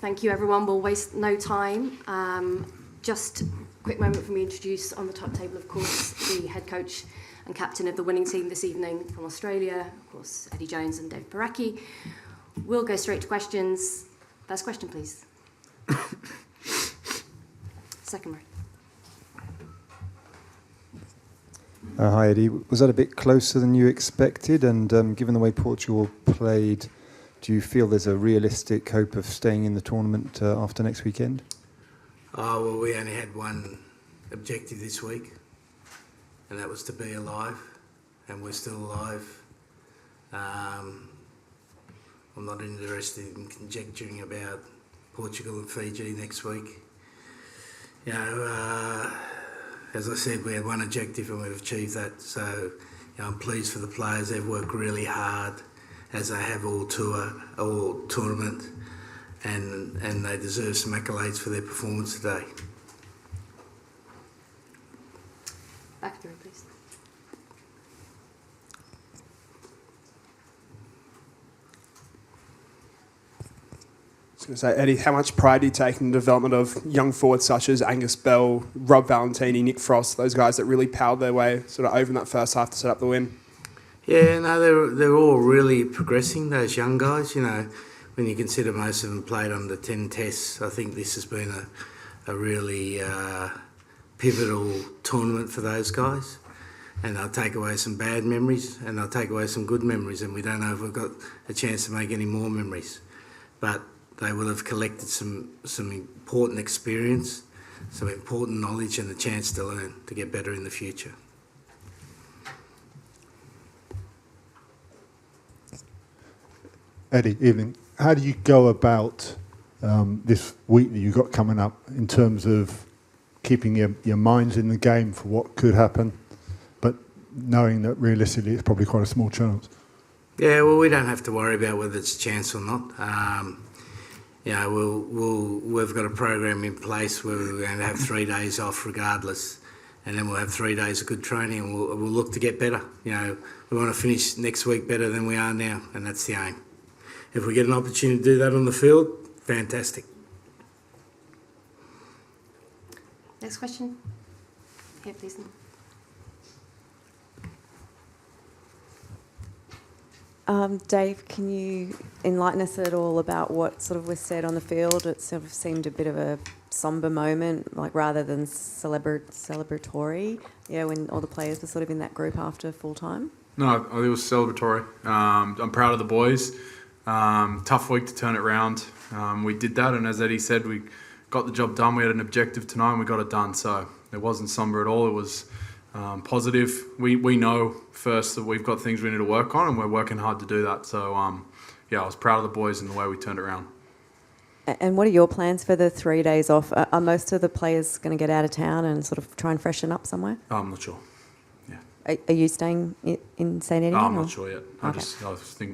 Thank you, everyone. We'll waste no time. Just a quick moment for me to introduce on the top table, of course, the head coach and captain of the winning team this evening from Australia, of course, Eddie Jones and David Porecki. We'll go straight to questions. First question, please. Second row. Hi, Eddie. Was that a bit closer than you expected? And given the way Portugal played, do you feel there's a realistic hope of staying in the tournament after next weekend? Oh, well, we only had one objective this week, and that was to be alive, and we're still alive. I'm not interested in conjecturing about Portugal and Fiji next week. You know, as I said, we had one objective and we've achieved that. So you know, I'm pleased for the players. They've worked really hard, as they have all tournament, and they deserve some accolades for their performance today. Back through, please. I was going to say, Eddie, how much pride do you take in the development of young forwards such as Angus Bell, Rob Valetini, Nick Frost, those guys that really powered their way sort of over in that first half to set up the win? Yeah, no, they're all really progressing, those young guys. You know, when you consider most of them played under 10 tests, I think this has been a really pivotal tournament for those guys. And they'll take away some bad memories and they'll take away some good memories, and we don't know if we've got a chance to make any more memories. But they will have collected some important experience, some important knowledge, and the chance to learn to get better in the future. Eddie, evening. How do you go about this week that you've got coming up in terms of keeping your minds in the game for what could happen, but knowing that realistically it's probably quite a small chance? Yeah, well, we don't have to worry about whether it's a chance or not. You know, we've got a program in place where we're going to have 3 days off regardless, and then we'll have 3 days of good training, and we'll look to get better. You know, we want to finish next week better than we are now, and that's the aim. If we get an opportunity to do that on the field, fantastic. Next question. Here, please. Dave, can you enlighten us at all about what sort of was said on the field? It sort of seemed a bit of a somber moment, like rather than celebratory. Yeah, when all the players were sort of in that group after full time. No, I think it was celebratory. I'm proud of the boys. Tough week to turn it around. We did that, and as Eddie said, we got the job done. We had an objective tonight, and we got it done. So it wasn't somber at all. It was positive. We know first that we've got things we need to work on, and we're working hard to do that. So yeah, I was proud of the boys and the way we turned it around. And what are your plans for the 3 days off? Are most of the players going to get out of town and sort of try and freshen up somewhere? I'm not sure. Yeah. Are you staying in SAINT-ÉTIENNE? I'm not sure yet. I Okay. just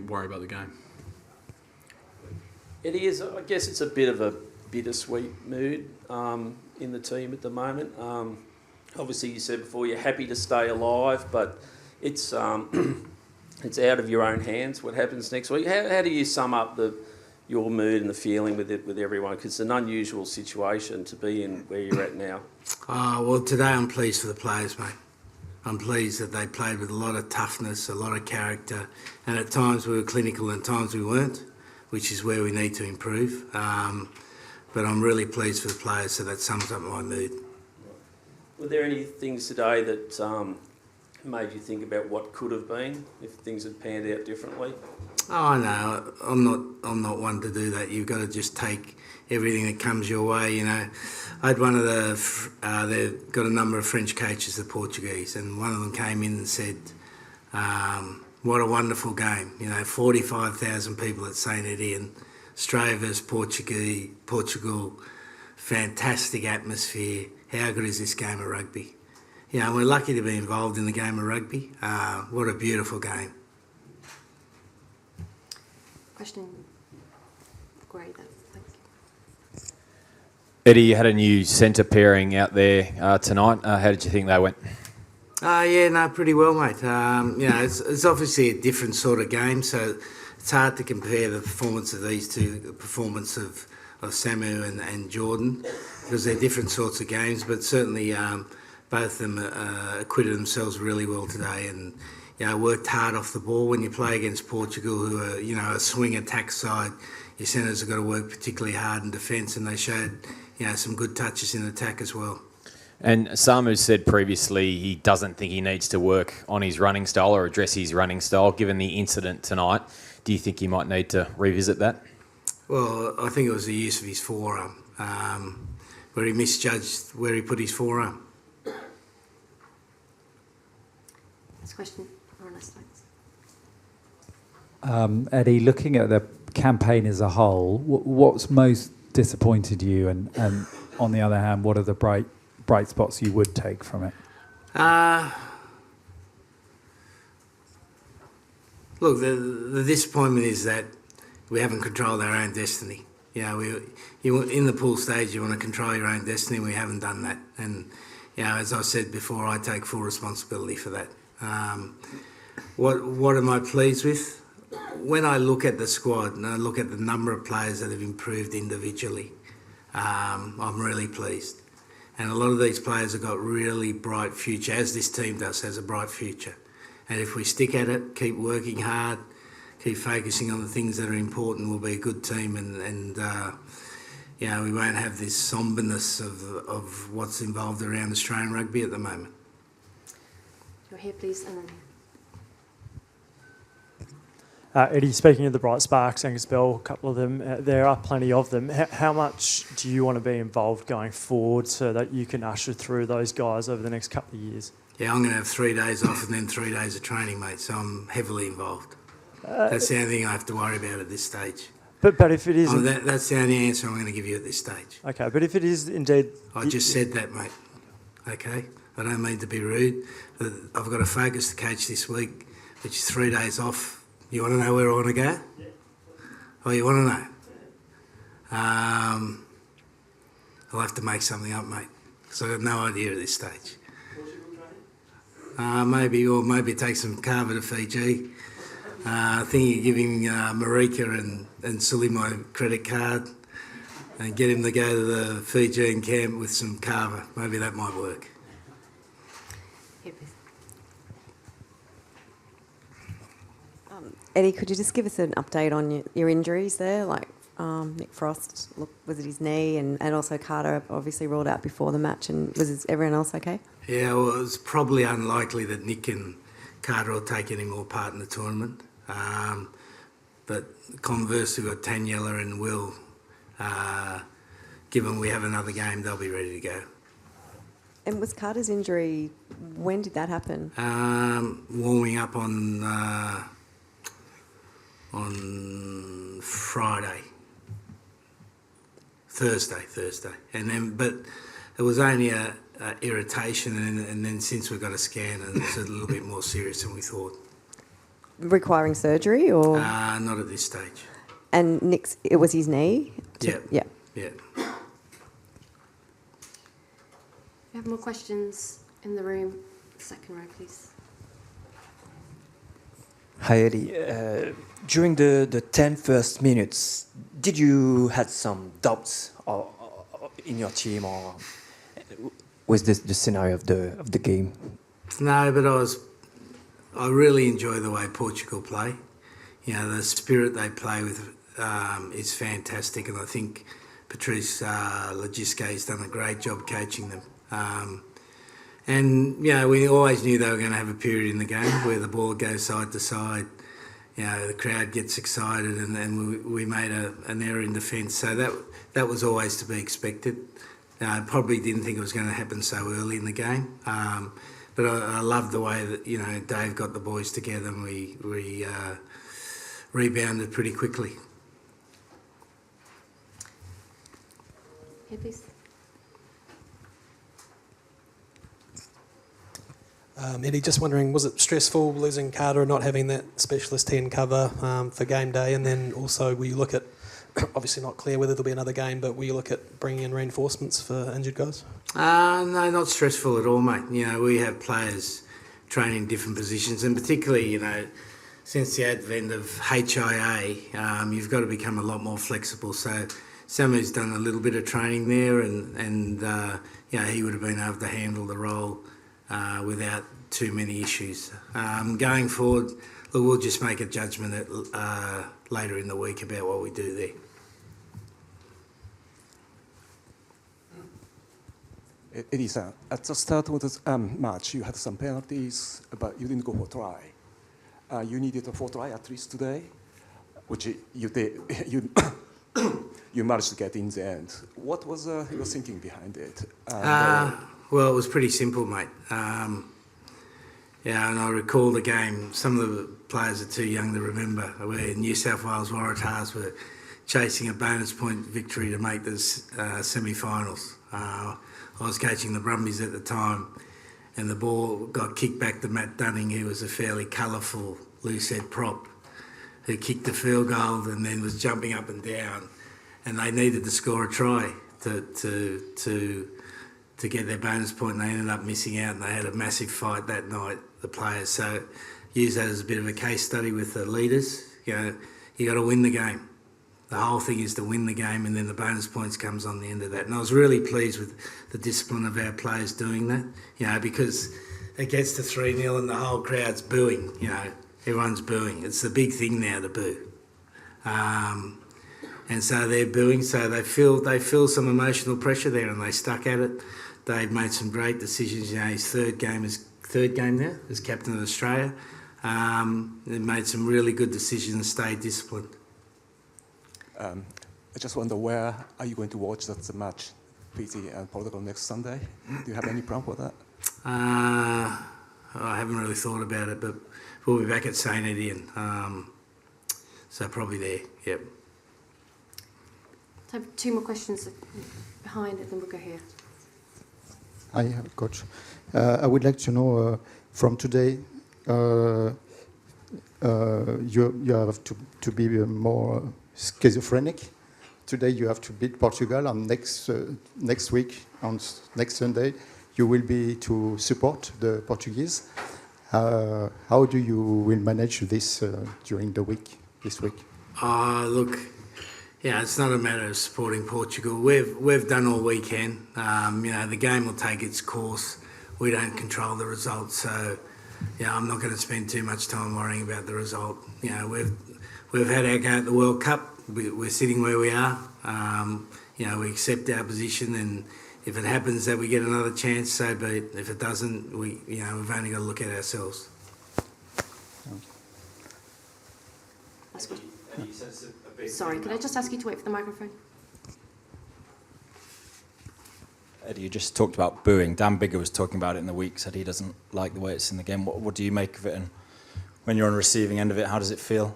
worry about the game. It is. I guess it's a bit of a bittersweet mood in the team at the moment. Obviously, you said before you're happy to stay alive, but it's it's out of your own hands what happens next week. How do you sum up your mood and the feeling with everyone? Because it's an unusual situation to be in where you're at now. Well, today I'm pleased for the players, mate. I'm pleased that they played with a lot of toughness, a lot of character, and at times we were clinical and at times we weren't, which is where we need to improve. But I'm really pleased for the players, so that sums up my mood. Were there any things today that made you think about what could have been if things had panned out differently? Oh no, I'm not one to do that. You've got to just take everything that comes your way. You know, I had one of they've got a number of French coaches, the Portuguese, and one of them came in and said, "What a wonderful game! You know, 45,000 people at SAINT-ÉTIENNE, Australia versus Portugal, fantastic atmosphere. How good is this game of rugby? You know, we're lucky to be involved in the game of rugby. What a beautiful game." Question. Great. Thank you. Eddie, you had a new centre pairing out there tonight. How did you think they went? Yeah, no, pretty well, mate. You know, it's obviously a different sort of game, so it's hard to compare the performance of these two, the performance of Samu and Jordan, because they're different sorts of games, but certainly both of them acquitted themselves really well today, and worked hard off the ball. When you play against Portugal, who are a swing attack side, your centres have got to work particularly hard in defence, and they showed some good touches in attack as well. And Samu said previously he doesn't think he needs to work on his running style or address his running style. Given the incident tonight, do you think he might need to revisit that? Well, I think it was the use of his forearm, where he misjudged where he put his forearm. Next question. Eddie, looking at the campaign as a whole, what's most disappointed you, and on the other hand, what are the bright spots you would take from it? Look, the disappointment is that we haven't controlled our own destiny. In the pool stage, you want to control your own destiny. We haven't done that, and as I said before, I take full responsibility for that. What am I pleased with? When I look at the squad and I look at the number of players that have improved individually, I'm really pleased. And a lot of these players have got really bright future, as this team has a bright future. And if we stick at it, keep working hard, keep focusing on the things that are important, we'll be a good team, and we won't have this somberness of what's involved around Australian rugby at the moment. You're here, please, and then... Eddie, speaking of the bright sparks, Angus Bell, a couple of them, there are plenty of them. How much do you want to be involved going forward so that you can usher through those guys over the next couple of years? Yeah, I'm going to have 3 days off and then 3 days of training, mate, so I'm heavily involved. That's the only thing I have to worry about at this stage. But if it is... that's the only answer I'm going to give you at this stage. Okay, but if it is indeed... I just said that, mate. Okay? I don't mean to be rude, but I've got a focus to coach this week, which is 3 days off. You want to know where I want to go? Yeah. Oh, you want to know? I'll have to make something up, mate, because I've got no idea at this stage. Maybe take some carver to Fiji. I think you're giving Marika and Sully my credit card and get him to go to the Fijian camp with some carver. Maybe that might work. Here, please. Eddie, could you just give us an update on your injuries there? Like Nick Frost, was it his knee? And also Carter obviously ruled out before the match. And was everyone else okay? Yeah, well, it's probably unlikely that Nick and Carter will take any more part in the tournament. But conversely, we've got Taniela and Will. Given we have another game, they'll be ready to go. And was Carter's injury, when did that happen? Warming up on Friday. Thursday. And then, but it was only a irritation, and then since we got a scan, it's a little bit more serious than we thought. Requiring surgery, or? Not at this stage. And Nick's, it was his knee? Yeah. We have more questions in the room. Second row, please. Hi, Eddie. During the 10 first minutes, did you had some doubts in your team, or was this the scenario of the game? No, but I really enjoy the way Portugal play. The spirit they play with is fantastic, and I think Patrice Legisquet's done a great job coaching them. And we always knew they were going to have a period in the game where the ball goes side to side. The crowd gets excited, and we made an error in defence. So that was always to be expected. I probably didn't think it was going to happen so early in the game. But I love the way that Dave got the boys together, and we rebounded pretty quickly. Here, please. Eddie, just wondering, was it stressful losing Carter and not having that specialist 10 cover for game day? And then also, will you look at, obviously not clear whether there'll be another game, but will you look at bringing in reinforcements for injured guys? No, not stressful at all, mate. We have players training different positions, and particularly, since the advent of HIA, you've got to become a lot more flexible. So Samu's done a little bit of training there, and he would have been able to handle the role without too many issues. Going forward, look, we'll just make a judgment later in the week about what we do there. Eddie-san, at the start of the match, you had some penalties, but you didn't go for try. You needed a 4 try at least today, which you did. You managed to get in the end. What was your thinking behind it? Well, it was pretty simple, mate. And I recall the game. Some of the players are too young to remember, where New South Wales Waratahs were chasing a bonus point victory to make the semi-finals. I was coaching the Brumbies at the time, and the ball got kicked back to Matt Dunning, who was a fairly colourful loose-head prop, who kicked the field goal and then was jumping up and down, and they needed to score a try to get their bonus point, and they ended up missing out, and they had a massive fight that night, the players. So use that as a bit of a case study with the leaders. You got to win the game. The whole thing is to win the game, and then the bonus points comes on the end of that. And I was really pleased with the discipline of our players doing that, because it gets to 3-0 and the whole crowd's booing, everyone's booing. It's the big thing now to boo. And so they're booing, so they feel some emotional pressure there, and they stuck at it. They've made some great decisions. His third game now as captain of Australia. They've made some really good decisions and stayed disciplined. I just wonder, where are you going to watch the match, Fiji and Portugal next Sunday? Do you have any plan for that? I haven't really thought about it, but we'll be back at SAINT-ÉTIENNE. So probably there, yep. I have 2 more questions behind, and then we'll go here. Hi, Coach. I would like to know from today, you have to be more schizophrenic. Today you have to beat Portugal, and next week, on next Sunday, you will be to support the Portuguese. How do you will manage this during the week, this week? Look, it's not a matter of supporting Portugal. We've done all we can. The game will take its course. We don't control the result, so I'm not going to spend too much time worrying about the result. We've had our go at the World Cup. We're sitting where we are. We accept our position, and if it happens that we get another chance, so be it. If it doesn't, we've only got to look at ourselves. Sorry, could I just ask you to wait for the microphone? Eddie, you just talked about booing. Dan Bigger was talking about it in the week, said he doesn't like the way it's in the game. What do you make of it, and when you're on the receiving end of it, how does it feel?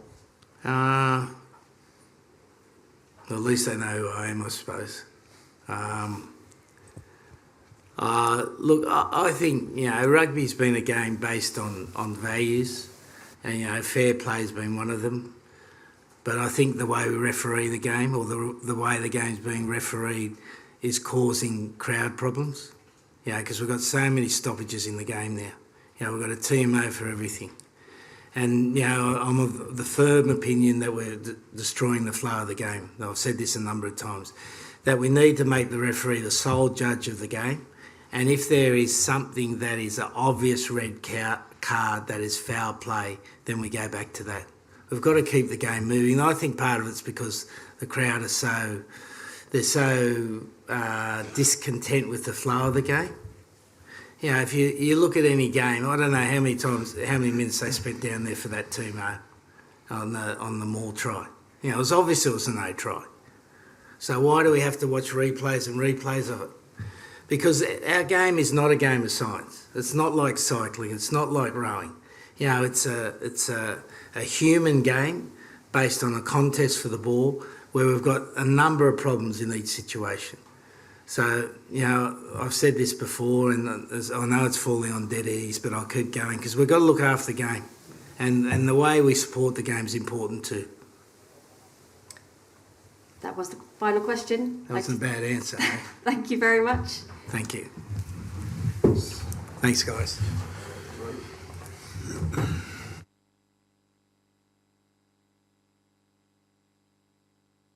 At least they know who I am, I suppose. Look, I think, rugby's been a game based on values, and, fair play's been one of them. But I think the way we referee the game, or the way the game's being refereed, is causing crowd problems. Because we've got so many stoppages in the game now. We've got a TMO for everything. And, I'm of the firm opinion that we're destroying the flow of the game. I've said this a number of times, that we need to make the referee the sole judge of the game. And if there is something that is an obvious red card that is foul play, then we go back to that. We've got to keep the game moving. I think part of it's because the crowd are so discontent with the flow of the game. If you look at any game, I don't know how many minutes they spent down there for that TMO on the Maul try. It was obvious it was a no try. So why do we have to watch replays and replays of it? Because our game is not a game of science. It's not like cycling. It's not like rowing. It's a human game based on a contest for the ball, where we've got a number of problems in each situation. So, I've said this before, and I know it's falling on dead ears, but I'll keep going, because we've got to look after the game. And the way we support the game is important too. That was the final question. That wasn't a bad answer. Thank you very much. Thank you. Thanks, guys.